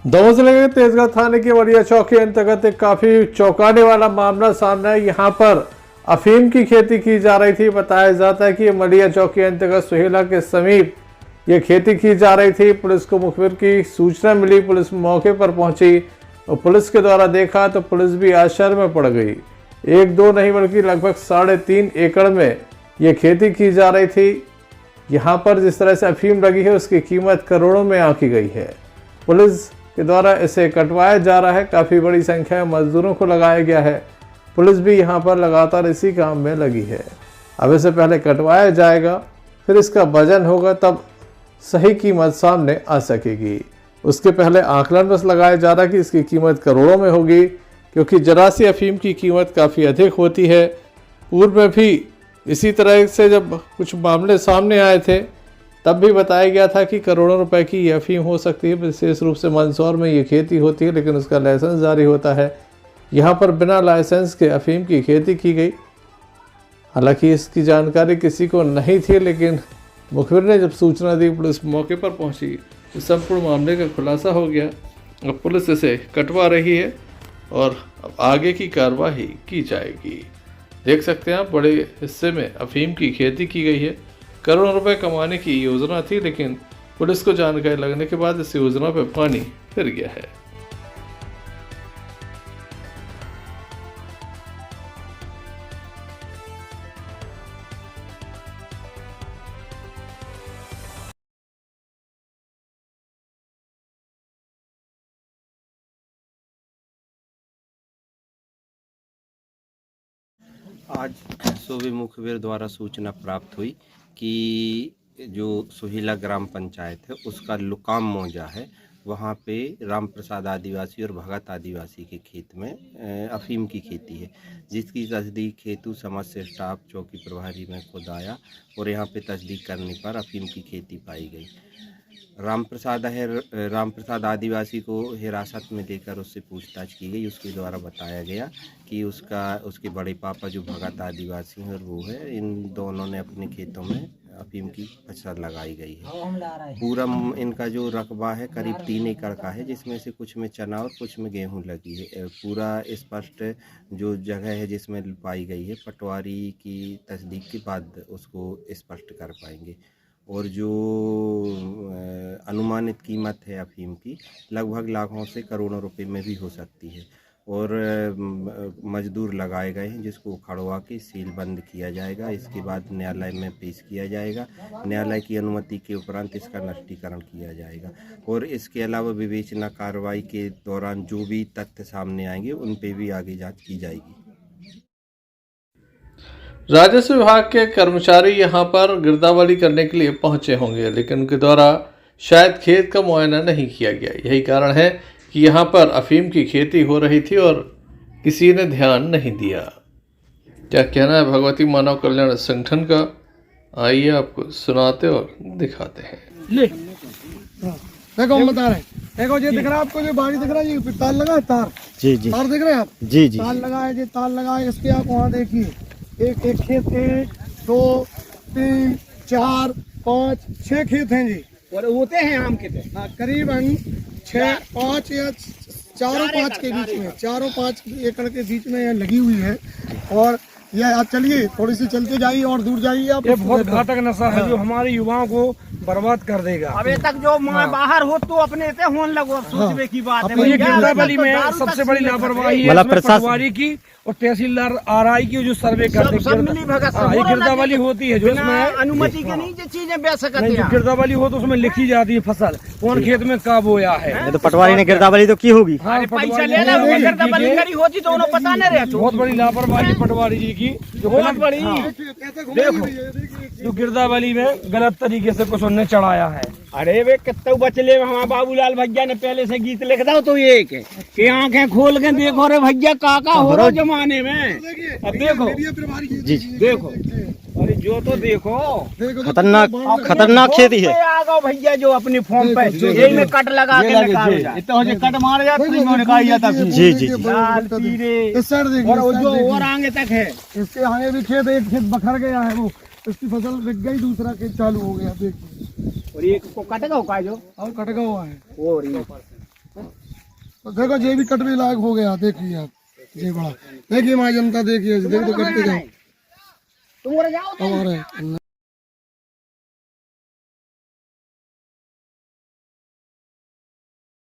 दमोह जिले के तेजगांव थाने की वड़िया चौकी अंतर्गत एक काफी चौंकाने वाला मामला सामने है। यहाँ पर अफीम की खेती की जा रही थी। बताया जाता है कि मड़िया चौकी अंतर्गत सुहेला के समीप ये खेती की जा रही थी। पुलिस को मुखबिर की सूचना मिली, पुलिस मौके पर पहुंची और पुलिस के द्वारा देखा तो पुलिस भी आश्चर्य में पड़ गई। एक दो नहीं बल्कि लगभग 3.5 एकड़ में ये खेती की जा रही थी। यहाँ पर जिस तरह से अफीम लगी है उसकी कीमत करोड़ों में आंकी गई है। पुलिस के द्वारा इसे कटवाया जा रहा है। काफ़ी बड़ी संख्या में मजदूरों को लगाया गया है। पुलिस भी यहाँ पर लगातार इसी काम में लगी है। अब इसे पहले कटवाया जाएगा, फिर इसका वजन होगा, तब सही कीमत सामने आ सकेगी। उसके पहले आकलन बस लगाया जा रहा है कि इसकी कीमत करोड़ों में होगी, क्योंकि जरा सी अफीम की कीमत काफ़ी अधिक होती है। पूर्व में भी इसी तरह से जब कुछ मामले सामने आए थे तब भी बताया गया था कि करोड़ों रुपए की ये अफीम हो सकती है। विशेष रूप से मंदसौर में ये खेती होती है, लेकिन उसका लाइसेंस जारी होता है। यहाँ पर बिना लाइसेंस के अफीम की खेती की गई। हालांकि इसकी जानकारी किसी को नहीं थी, लेकिन मुखबिर ने जब सूचना दी, पुलिस मौके पर पहुंची तो संपूर्ण मामले का खुलासा हो गया। अब पुलिस इसे कटवा रही है और अब आगे की कार्रवाई की जाएगी। देख सकते हैं आप, बड़े हिस्से में अफीम की खेती की गई है। करोड़ों रुपए कमाने की योजना थी, लेकिन पुलिस को जानकारी लगने के बाद इस योजना पर पानी फिर गया है। आज सूबे मुखबिर द्वारा सूचना प्राप्त हुई कि जो सुहेला ग्राम पंचायत है उसका लुकाम मौजा है, वहाँ पे राम प्रसाद आदिवासी और भगत आदिवासी के खेत में अफीम की खेती है, जिसकी तस्दीक हेतु समस्त स्टाफ चौकी प्रभारी में खुद आया और यहाँ पे तस्दीक करने पर अफीम की खेती पाई गई। राम प्रसाद आदिवासी को हिरासत में लेकर उससे पूछताछ की गई। उसके द्वारा बताया गया कि उसके बड़े पापा जो भगत आदिवासी हैं और वो है, इन दोनों ने अपने खेतों में अफीम की फसल लगाई गई है। पूरा इनका जो रकबा है करीब 3 एकड़ का है, जिसमें से कुछ में चना और कुछ में गेहूं लगी है। पूरा स्पष्ट जो जगह है जिसमें पाई गई है, पटवारी की तस्दीक के बाद उसको स्पष्ट कर पाएंगे। और जो अनुमानित कीमत है अफीम की लगभग लाखों से करोड़ों रुपए में भी हो सकती है। और मजदूर लगाए गए हैं जिसको उखड़वा के सील बंद किया जाएगा। इसके बाद न्यायालय में पेश किया जाएगा। न्यायालय की अनुमति के उपरांत इसका नष्टीकरण किया जाएगा। और इसके अलावा विवेचना कार्रवाई के दौरान जो भी तथ्य सामने आएंगे उन पे भी आगे जांच की जाएगी। राजस्व विभाग के कर्मचारी यहाँ पर गिरदावरी करने के लिए पहुंचे होंगे, लेकिन उनके द्वारा शायद खेत का मुआयना नहीं किया गया। यही कारण है कि यहाँ पर अफीम की खेती हो रही थी और किसी ने ध्यान नहीं दिया। क्या कहना है भगवती मानव कल्याण संगठन का, आइए आपको सुनाते और दिखाते हैं। ले देखो हम बता रहे हैं, देखो ये दिख रहा है आपको, जो बाड़ी दिख रहा है, ये तार लगा है, तार जी जी तार दिख रहे हैं आप? जी जी तार लगा है, ये तार लगा है। इसके आप वहाँ देखिए, एक खेत, 1 2 3 4 5 6 खेत हैं जी। और होते हैं आम के हाँ, करीबन 6 5 या 4 5 के बीच में, 4 5 एकड़ के बीच में यह लगी हुई है। और यह आप चलिए, थोड़ी सी चलते जाइए और दूर जाइए आप। ये बहुत घातक नशा है जो हमारे युवाओं को बर्बाद कर देगा। अबे तक जो बाहर हो तो अपने से होने लगो, सोचने की बात है। ये गिरदावरी में सबसे बड़ी लापरवाही है पटवारी की और तहसीलदार आरआई की, जो सर्वे करते हैं। ये गिरदावरी होती है जो इसमें अनुमति के नहीं जो चीजें बेच सकते हैं। जो गिरदावरी हो तो उसमें लिखी जाती है फसल कौन खेत में कब बोया है। तो पटवारी ने गिरदावरी तो की होगी। पैसा लेना गिरदावरी करी होती तो उन्हें पता नहीं रहता। बहुत बड़ी लापरवाही पटवारी जी की, जो बहुत बड़ी। देखो जो गिरदावरी में गलत तरीके से कुछ उन्होंने चढ़ाया है। अरे वे कितने बचले में हमारे बाबूलाल भैया ने पहले से गीत लिख दो तो ये कि आंखें खोल के देखो रे भैया काका हो रहा जमाने में। अब देखो जी देखो, अरे जो तो देखो खतरनाक खेती है। आ गो भैया जो अपनी फॉर्म पे यही में कट लगा के कट मार जाता जी जी लाल पीले और जो और आगे तक है। इसके आगे भी खेत, एक खेत बखर गया है, वो इसकी फसल बिक गई, दूसरा खेत चालू हो गया। देखिए, और ये को कटेगा जो और कटगा हुआ है। और ये तो देखो ये भी कटवे लायक हो गया, देखिए आप, ये बड़ा देखिए माँ जनता, देखिए देख तो कटते जाओ हमारे